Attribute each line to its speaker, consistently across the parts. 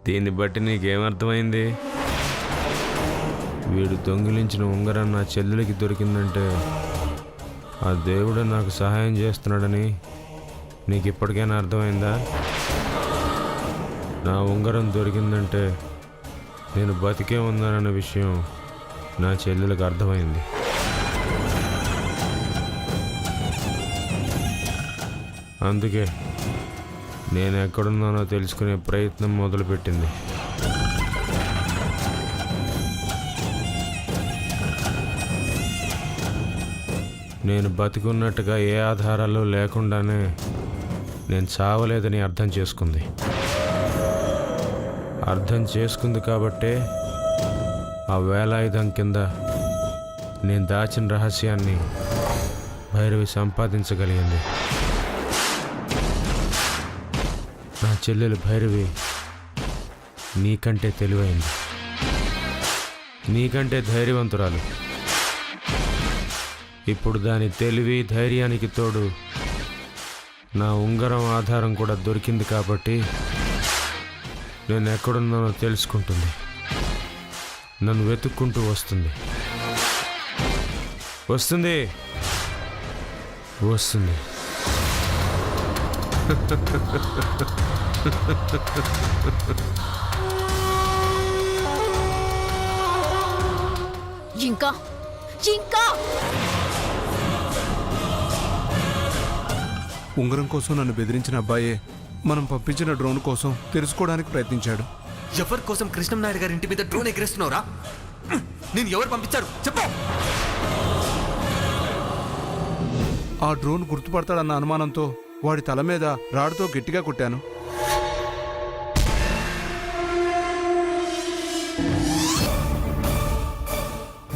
Speaker 1: దీన్ని బట్టి నీకేమర్థమైంది? వీడు దొంగిలించిన ఉంగరం నా చెల్లెలికి దొరికిందంటే ఆ దేవుడు నాకు సహాయం చేస్తున్నాడని నీకు ఇప్పటికైనా అర్థమైందా? నా ఉంగరం దొరికిందంటే నేను బతికే ఉన్నానన్న విషయం నా చెల్లెలకు అర్థమైంది. అందుకే నేను ఎక్కడున్నానో తెలుసుకునే ప్రయత్నం మొదలుపెట్టింది. నేను బతికున్నట్టుగా ఏ ఆధారాలు లేకుండానే నేను చావలేదని అర్థం చేసుకుంది. అర్థం చేసుకుంది కాబట్టే ఆ వేలాయుధం కింద నేను దాచిన రహస్యాన్ని భైరవి సంపాదించగలిగింది. నా చెల్లెలు భైరవి నీకంటే తెలివైంది, నీకంటే ధైర్యవంతురాలు. ఇప్పుడు దాని తెలివి ధైర్యానికి తోడు నా ఉంగరం ఆధారం కూడా దొరికింది కాబట్టి నేను ఎక్కడున్నానో తెలుసుకుంటుంది. నన్ను వెతుక్కుంటూ వస్తుంది వస్తుంది వస్తుంది.
Speaker 2: ఇంకా ఇంకా
Speaker 3: ఉంగరం కోసం నన్ను బెదిరించిన అబ్బాయే మనం పంపించిన డ్రోన్ కోసం తెలుసుకోవడానికి ప్రయత్నించాడు.
Speaker 4: ఎవరి కోసం కృష్ణం నాయుడు గారి ఇంటి మీద డ్రోన్ ఎగరేస్తున్నావురా? నేను ఎవరు పంపించారు చెప్పు.
Speaker 3: ఆ డ్రోన్ గుర్తుపడతాడన్న అనుమానంతో వాడి తల మీద రాడుతో గట్టిగా కొట్టాను.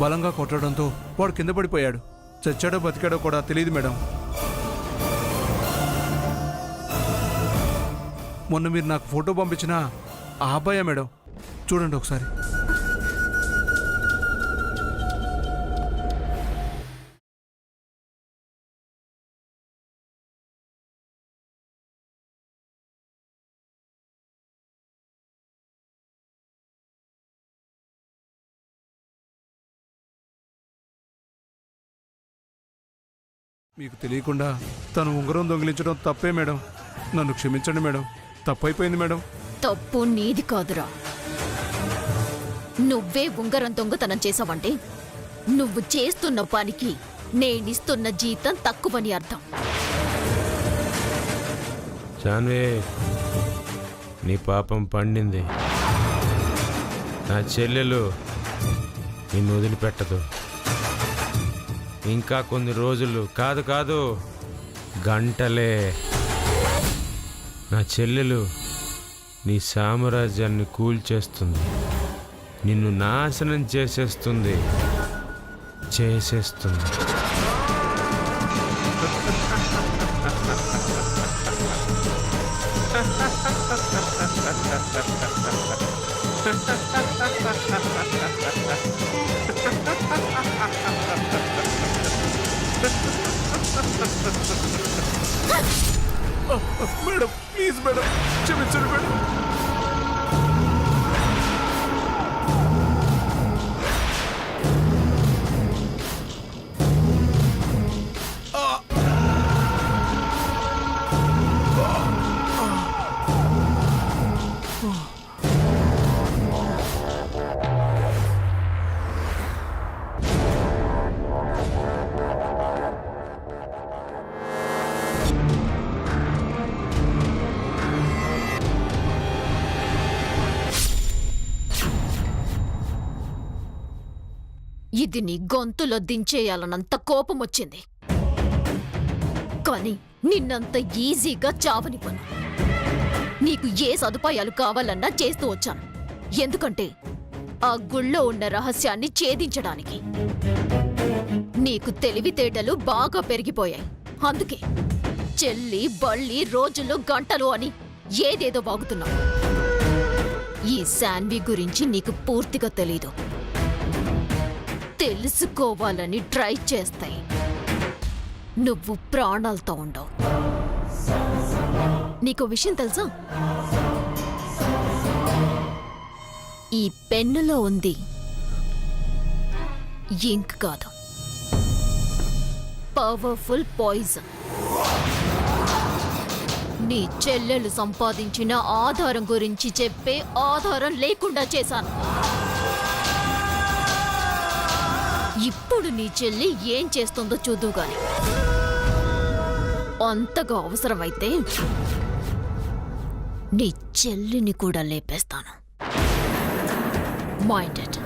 Speaker 3: బలంగా కొట్టడంతో వాడు కింద పడిపోయాడు. చచ్చాడో బతికాడో కూడా తెలియదు మేడం. మొన్న మీరు నాకు ఫోటో పంపించిన ఆ అబ్బాయే మేడం, చూడండి ఒకసారి. మీకు తెలియకుండా తను ఉంగరం దొంగిలించడం తప్పే మేడం. నన్ను క్షమించండి మేడం, తప్పైపోయింది మేడం.
Speaker 2: తప్పు నీది కాదురా. నువ్వే ఉంగరం దొంగతనం చేసావంటే నువ్వు చేస్తున్న పనికి నేనిస్తున్న జీతం తక్కువని అర్థం.
Speaker 1: జాన్వీ, నీ పాపం పండింది. నా చెల్లెలు నిన్ను వదిలిపెట్టదు. ఇంకా కొన్ని రోజులు కాదు గంటలే నా చెల్లెలు నీ సామ్రాజ్యాన్ని కూల్చేస్తుంది, నిన్ను నాశనం చేసేస్తుంది.
Speaker 3: మేడం ప్లీజ్ మేడం, క్షమించండి మేడం.
Speaker 2: ఇది నీ గొంతులో దించేయాలన్నంత కోపం వచ్చింది, కానీ నిన్నంత ఈజీగా చావనివ్వను. నీకు ఏ సదుపాయాలు కావాలన్నా చేస్తూ వచ్చాను. ఎందుకంటే ఆ గుళ్ళో ఉన్న రహస్యాన్ని ఛేదించడానికి. నీకు తెలివితేటలు బాగా పెరిగిపోయాయి. అందుకే చెల్లి బళ్ళి రోజులు గంటలు అని ఏదేదో వాగుతున్నావు. ఈ శాన్వి గురించి నీకు పూర్తిగా తెలీదు. తెలుసుకోవాలని ట్రై చేస్తాయి. నువ్వు ప్రాణాలతో ఉండవు. నీకు విషయం తెలుసా? ఈ పెన్నులో ఉంది ఇంక్ కాదు, పవర్ఫుల్ పాయిజన్. నీ చెల్లెలు సంపాదించిన ఆధారం గురించి చెప్పే ఆధారం లేకుండా చేశాను. ఇప్పుడు నీ చెల్లి ఏం చేస్తుందో చూద్దుగాని. అంతగా అవసరమైతే నీ చెల్లిని కూడా లేపేస్తాను. మైండెడ్.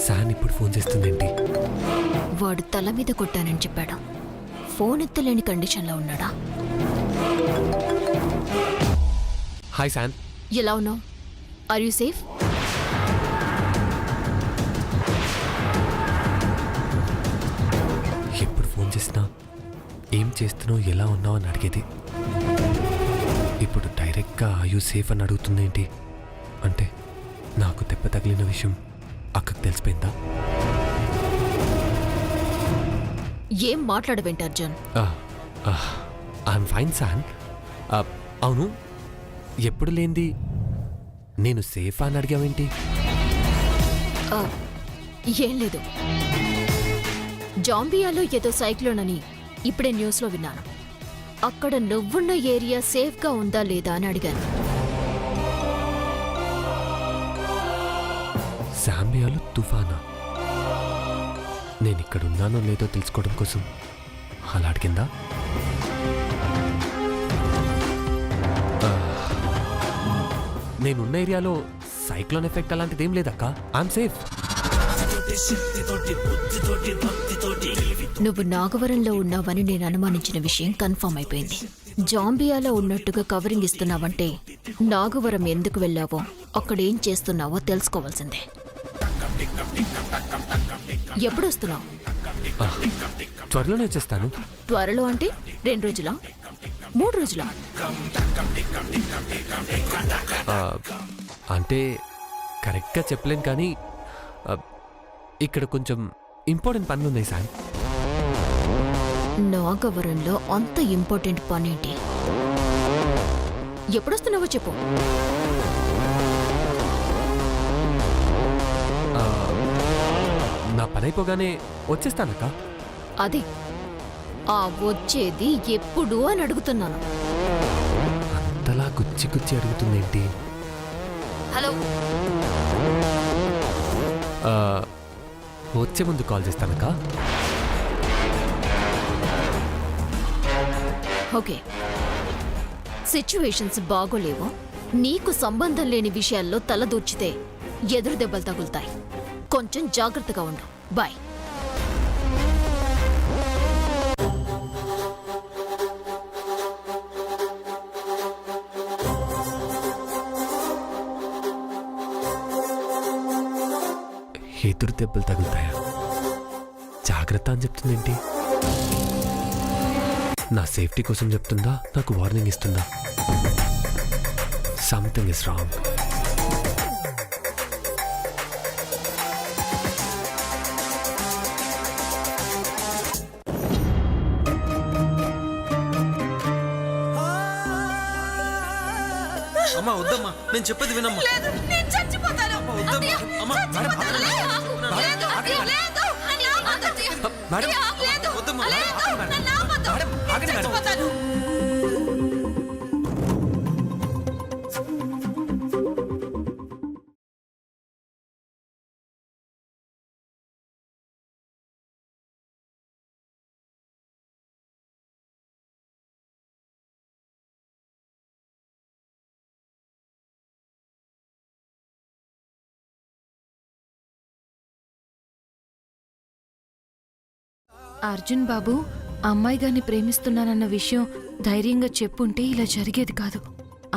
Speaker 4: శాన్ ఇప్పుడు ఫోన్ చేస్తుందేంటి?
Speaker 2: వాడు తల మీద కొట్టానని చెప్పాడు. ఫోన్ ఎత్తలేని కండిషన్లో ఉన్నాడా?
Speaker 4: హాయ్ శాన్.
Speaker 2: ఎలా ఉన్నావు? Are you safe?
Speaker 4: ఎప్పుడు ఫోన్ చేసినా ఏం చేస్తున్నావు, ఎలా ఉన్నావు అని అడిగేది. ఇప్పుడు డైరెక్ట్గా యూ సేఫ్ అని అడుగుతుందేంటి? అంటే నాకు దెబ్బ తగిలిన విషయం అక్కకు తెలిసిపోయిందా?
Speaker 2: ఏం మాట్లాడవేంటి అర్జున్?
Speaker 4: I'm fine Shaan. అవును, ఎప్పుడు లేంది నేను సేఫ్ అని అడిగావేంటి?
Speaker 2: ఆ, ఏం లేదు. జాంబియాలో ఏదో సైక్లోన్ అని ఇప్పుడే న్యూస్లో విన్నాను. అక్కడ నువ్వున్న ఏరియా సేఫ్గా ఉందా లేదా అని అడిగాను.
Speaker 4: జాంబియాలో తుఫానా? నేను ఇక్కడ ఉన్నానో లేదో తెలుసుకోవడం కోసం అలా అడిగిందా? నేనున్న ఏరియాలో సైక్లోన్ ఎఫెక్ట్ అలాంటిదేం లేదక్క. I'm safe.
Speaker 2: నువ్వు నాగవరంలో ఉన్నావని నేను అనుమానించిన విషయం కన్ఫర్మ్ అయిపోయింది. జాంబియాలో ఉన్నట్టుగా కవరింగ్ ఇస్తున్నావంటే నాగవరం ఎందుకు వెళ్ళావో, అక్కడేం చేస్తున్నావో తెలుసుకోవాల్సిందే. ఎప్పుడు వస్తున్నావు?
Speaker 4: త్వరలోనే వచ్చేస్తాను.
Speaker 2: త్వరలో అంటే 2 రోజులా, 3 రోజులా?
Speaker 4: అంటే కరెక్ట్గా చెప్పలేను, కానీ ఇక్కడ కొంచెం ఇంపార్టెంట్ పనులు ఉన్నాయి సార్.
Speaker 2: నాగవరంలో అంత ఇంపార్టెంట్ పనేంటి? ఎప్పుడొస్తున్నావో చెప్పు.
Speaker 4: నా పని అయిపోగానే వచ్చేస్తానక్క.
Speaker 2: అది ఆ వచ్చేది ఎప్పుడు అని అడుగుతున్నాను.
Speaker 4: అంతలా గుచ్చి గుచ్చి అడుగుతుందేంటి?
Speaker 2: హలో,
Speaker 4: వచ్చే ముందు కాల్ చేస్తానక్క.
Speaker 2: ఓకే. సిచ్యువేషన్స్ బాగోలేవో, నీకు సంబంధం లేని విషయాల్లో తలదూర్చితే ఎదురు దెబ్బలు తగులుతాయి. కొంచెం జాగ్రత్తగా ఉండు. బాయ్.
Speaker 4: ఎదురు దెబ్బలు తగులుతాయా? జాగ్రత్త అని చెప్తుందేంటి? నా సేఫ్టీ కోసం చెప్తుందా, నాకు వార్నింగ్ ఇస్తుందా? Something is wrong.
Speaker 5: అమ్మా వద్దమ్మా, నేను చెప్పేది వినమ్మా.
Speaker 6: నేను చచ్చిపోతాను.
Speaker 5: అమ్మా, వద్దమ్మా. అమ్మా, మేడం,
Speaker 6: చచ్చిపోతాను. లేదు, లేదు, లేదు. అని ఆపొద్దు.
Speaker 4: మేడం,
Speaker 6: లేదు,
Speaker 5: వద్దమ్మా.
Speaker 6: లేదు.
Speaker 5: ఆగండి, మేడం.
Speaker 6: నన్ను ఆపొద్దు.
Speaker 5: మేడం, ఆగండి,
Speaker 6: నేను
Speaker 5: మేడం.
Speaker 6: చచ్చిపోతాను.
Speaker 7: అర్జున్ బాబు అమ్మాయి గారిని ప్రేమిస్తున్నానన్న విషయం ధైర్యంగా చెప్పుంటే ఇలా జరిగేది కాదు.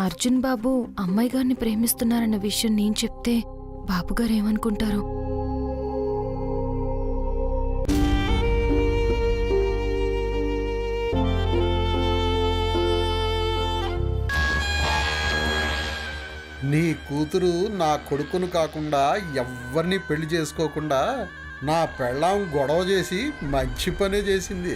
Speaker 7: అర్జున్ బాబు అమ్మాయి గారిని ప్రేమిస్తున్నారన్న విషయం నేను చెప్తే బాబుగారు ఏమనుకుంటారు?
Speaker 8: నీ కూతురు నా కొడుకును కాకుండా ఎవ్వరిని పెళ్లి చేసుకోకుండా నా పెళ్ళాం గొడవ చేసి మంచి పనే చేసింది.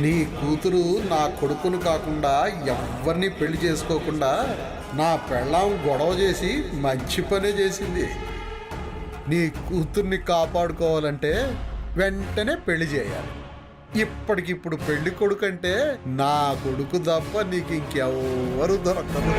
Speaker 8: నీ కూతురు నా కొడుకును కాకుండా ఎవ్వరిని పెళ్లి చేసుకోకుండా నా పెళ్ళాం గొడవ చేసి మంచి పనే చేసింది. నీ కూతుర్ని కాపాడుకోవాలంటే వెంటనే పెళ్లి చేయాలి. ఇప్పటికిప్పుడు పెళ్లి కొడుకు అంటే నా కొడుకు తప్ప నీకు ఇంకెవరు దొరకదు.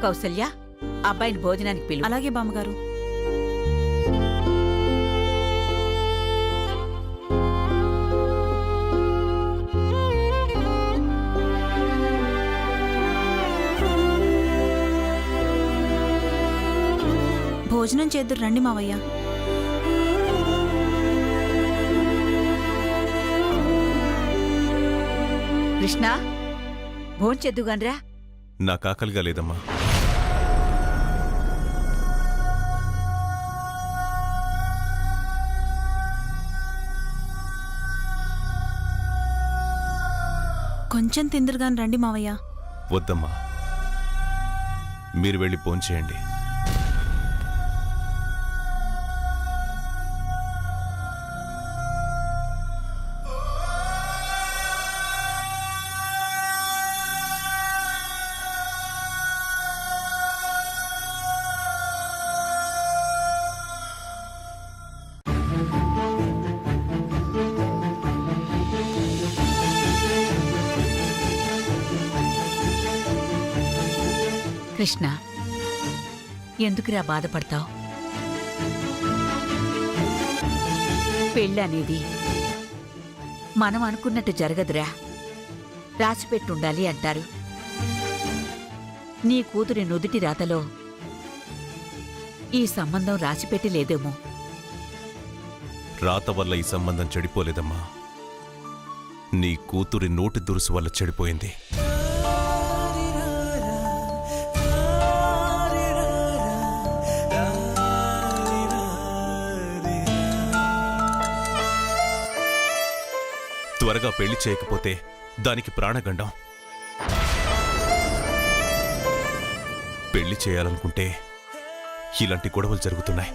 Speaker 9: కౌసల్య, అబ్బాయిని భోజనానికి పిలు.
Speaker 6: అలాగే బామ్మగారు. భోజనం చేద్దురు రండి మావయ్య.
Speaker 9: కృష్ణ, భోంచెద్దుగాన్రా.
Speaker 10: నాకు ఆకలిగా లేదమ్మా.
Speaker 6: కొంచెం తిందురుగాని రండి మావయ్య.
Speaker 10: వద్దమ్మా, మీరు వెళ్ళి భోంచేయండి.
Speaker 9: కృష్ణ, ఎందుకురా బాధపడతావు? పెళ్ళి అనేది మనం అనుకున్నట్టు జరగదురా, రాసిపెట్టుండాలి అంటారు. నీ కూతురి నుదుటి రాతలో ఈ సంబంధం రాసిపెట్టి లేదేమో.
Speaker 10: రాత వల్ల ఈ సంబంధం చెడిపోలేదమ్మా, నీ కూతురి నోటి దురుసు వల్ల చెడిపోయింది. త్వరగా పెళ్లి చేయకపోతే దానికి ప్రాణగండం. పెళ్లి చేయాలనుకుంటే ఇలాంటి గొడవలు జరుగుతున్నాయి.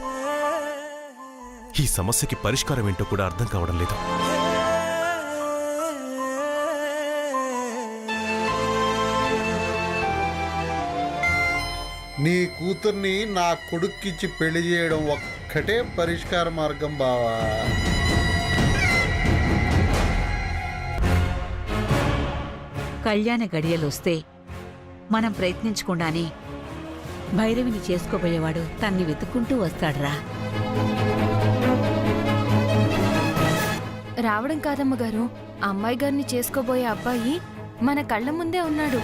Speaker 10: ఈ సమస్యకి పరిష్కారం ఏంటో కూడా అర్థం కావడం లేదు.
Speaker 8: నీ కూతుర్ని నా కొడుక్కిచ్చి పెళ్లి చేయడం ఒక్కటే పరిష్కార మార్గం బావా.
Speaker 9: కళ్యాణ గడియలొస్తే మనం ప్రయత్నించకుండానే భైరవిని చేసుకోబోయేవాడు తన్ని వెతుక్కుంటూ వస్తాడ్రా.
Speaker 7: రావడం కాదమ్మగారు, అమ్మాయి గారిని చేసుకోబోయే అబ్బాయి మన కళ్ళ ముందే ఉన్నాడు.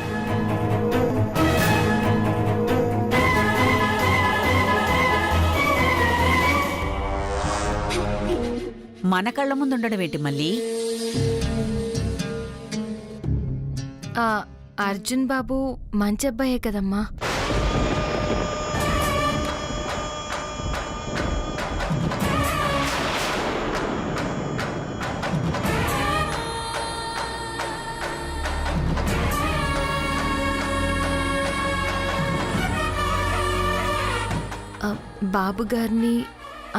Speaker 9: మన కళ్ళ ముందుండడం ఏంటి మళ్ళీ?
Speaker 7: అర్జున్ బాబు మంచి అబ్బాయే కదమ్మా. బాబు గారిని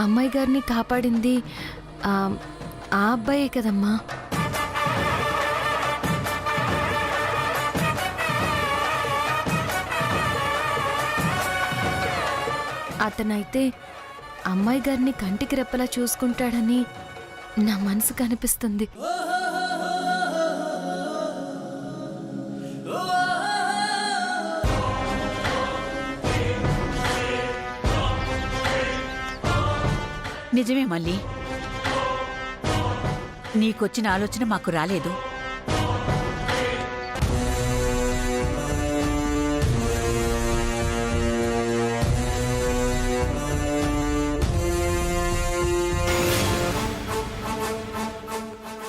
Speaker 7: అమ్మాయి గారిని కాపాడింది ఆ అబ్బాయే కదమ్మా. అతనైతే అమ్మాయి గారిని కంటికి రెప్పలా చూసుకుంటాడని నా మనసుకు అనిపిస్తుంది.
Speaker 9: నిజమే మళ్ళీ, నీకొచ్చిన ఆలోచన మాకు రాలేదు.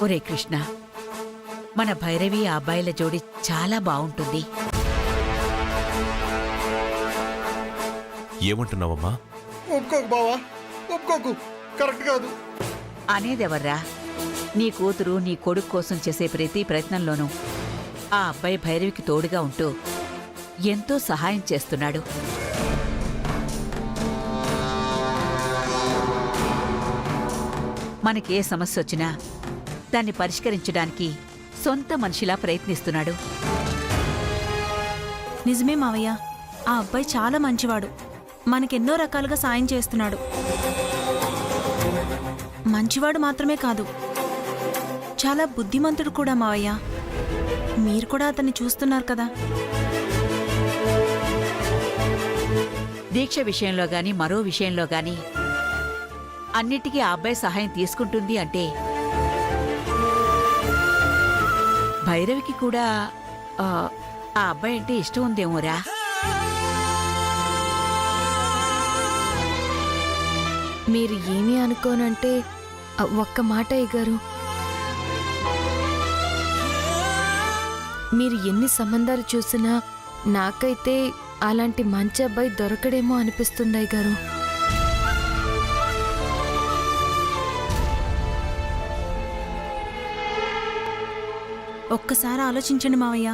Speaker 9: ఒరే కృష్ణ, మన భైరవి ఆ అబ్బాయిల జోడి చాలా బావుంటుంది.
Speaker 10: ఏమంటున్నావమ్మా?
Speaker 8: ఒప్పుకోకు బావా, ఒప్పుకోకు. కరెక్ట్ కాదు.
Speaker 9: అనేదెవర్రా? నీ కూతురు నీ కొడుకు కోసం చేసే ప్రతి ప్రయత్నంలోనూ ఆ అబ్బాయి భైరవికి తోడుగా ఉంటూ ఎంతో సహాయం చేస్తున్నాడు. మనకే సమస్య వచ్చినా దాన్ని పరిష్కరించడానికి సొంత మనిషిలా ప్రయత్నిస్తున్నాడు.
Speaker 6: నిజమే మావయ్య, ఆ అబ్బాయి చాలా మంచివాడు. మనకెన్నో రకాలుగా సాయం చేస్తున్నాడు. మంచివాడు మాత్రమే కాదు, చాలా బుద్ధిమంతుడు కూడా మావయ్య. మీరు కూడా అతన్ని చూస్తున్నారు కదా.
Speaker 9: దీక్ష విషయంలో గాని మరో విషయంలో గాని అన్నిటికీ ఆ అబ్బాయి సహాయం తీసుకుంటుంది అంటే భైరవికి కూడా ఆ అబ్బాయి అంటే ఇష్టం ఉందేమోరా.
Speaker 7: మీరు ఏమీ అనుకోనంటే ఒక్క మాట అయ్యగారు, మీరు ఎన్ని సంబంధాలు చూసినా నాకైతే అలాంటి మంచి అబ్బాయి దొరకడేమో అనిపిస్తుంది అయ్యగారు.
Speaker 6: ఒక్కసారి ఆలోచించండి మావయ్య.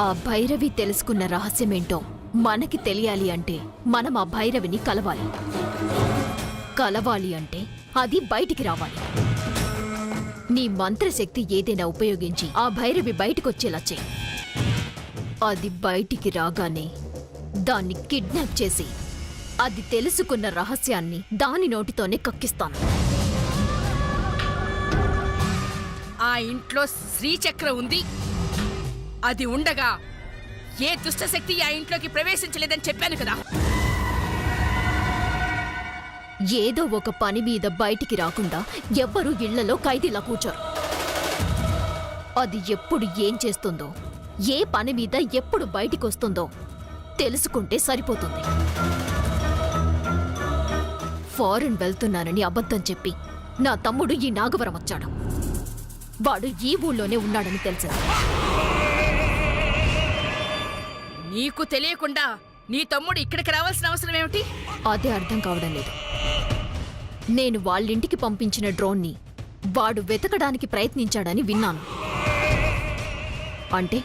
Speaker 2: ఆ భైరవి తెలుసుకున్న రహస్యమేంటో మనకి తెలియాలి అంటే మనం ఆ భైరవిని కలవాలి. కలవాలి అంటే అది బయటికి రావాలి. నీ మంత్రశక్తి ఏదైనా ఉపయోగించి ఆ భైరవి బయటికొచ్చేలా చెయ్యి. అది బయటికి రాగానే దాన్ని కిడ్నాప్ చేసి అది తెలుసుకున్న రహస్యాన్ని దాని నోటితోనే కక్కిస్తాను.
Speaker 11: ఆ ఇంట్లో శ్రీచక్రం ఉంది. అది ఉండగా ఏ దుష్టశక్తి ఆ ఇంట్లోకి ప్రవేశించలేదని చెప్పాను కదా.
Speaker 2: ఏదో ఒక పని మీద బయటికి రాకుండా ఎవ్వరూ ఇళ్లలో ఖైదీలా కూర్చోరు. అది ఎప్పుడు ఏం చేస్తుందో, ఏ పని మీద ఎప్పుడు బయటికొస్తుందో తెలుసుకుంటే సరిపోతుంది. ఫారెన్ వెళ్తున్నానని అబద్ధం చెప్పి నా తమ్ముడు ఈ నాగవరం వచ్చాడు. వాడు ఈ ఊళ్ళోనే ఉన్నాడని తెలిసింది.
Speaker 11: నీకు తెలియకుండా నీ తమ్ముడు ఇక్కడికి రావాల్సిన అవసరం ఏమిటి?
Speaker 2: అదే అర్థం కావడం లేదు. నేను వాళ్ళింటికి పంపించిన డ్రోన్ని వాడు వెతకడానికి ప్రయత్నించాడని విన్నాను. అంటే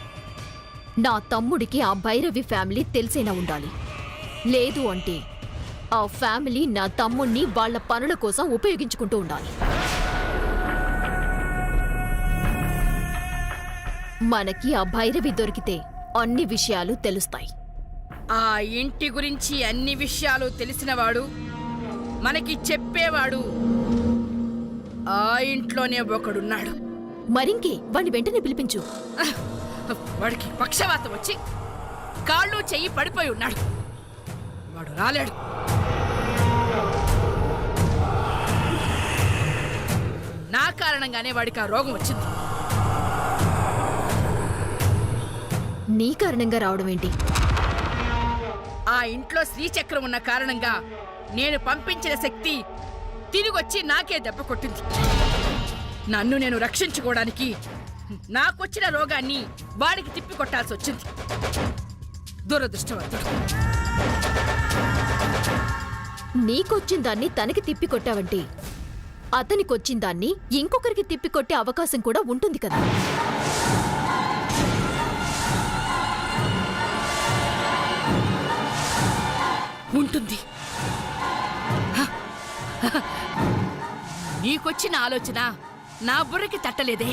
Speaker 2: నా తమ్ముడికి ఆ భైరవి ఫ్యామిలీ తెలిసేనా ఉండాలి. లేదు అంటే ఆ ఫ్యామిలీ నా తమ్ముణ్ణి వాళ్ళ పనుల కోసం ఉపయోగించుకుంటూ ఉండాలి. మనకి ఆ భైరవి దొరికితే అన్ని విషయాలు తెలుస్తాయి.
Speaker 11: ఆ ఇంటి గురించి అన్ని విషయాలు తెలిసినవాడు, మనకి చెప్పేవాడు ఆ ఇంట్లోనే ఒకడున్నాడు.
Speaker 2: మరింకే వాణ్ణి వెంటనే పిలిపించు.
Speaker 11: వాడికి పక్షవాతం వచ్చి కాళ్ళు చెయ్యి పడిపోయి ఉన్నాడు. వాడు రాలేడు. నా కారణంగానే వాడికి ఆ రోగం వచ్చింది.
Speaker 2: నీ కారణంగా రావడం ఏంటి?
Speaker 11: ఆ ఇంట్లో శ్రీచక్రం ఉన్న కారణంగా నేను పంపించిన శక్తి తిరిగొచ్చి నాకే దెబ్బ కొట్టింది. నన్ను నేను రక్షించుకోవడానికి నాకొచ్చిన రోగాన్ని వాడికి తిప్పి కొట్టాల్సి వచ్చింది. దురదృష్టవంతుడు.
Speaker 2: నీకొచ్చిన దాన్ని తనకి తిప్పి కొట్టావంటే అతనికొచ్చిన దాన్ని ఇంకొకరికి తిప్పికొట్టే అవకాశం కూడా ఉంటుంది కదా.
Speaker 11: ఉంటుంది. నీకొచ్చిన ఆలోచన నా బుర్రకి తట్టలేదే.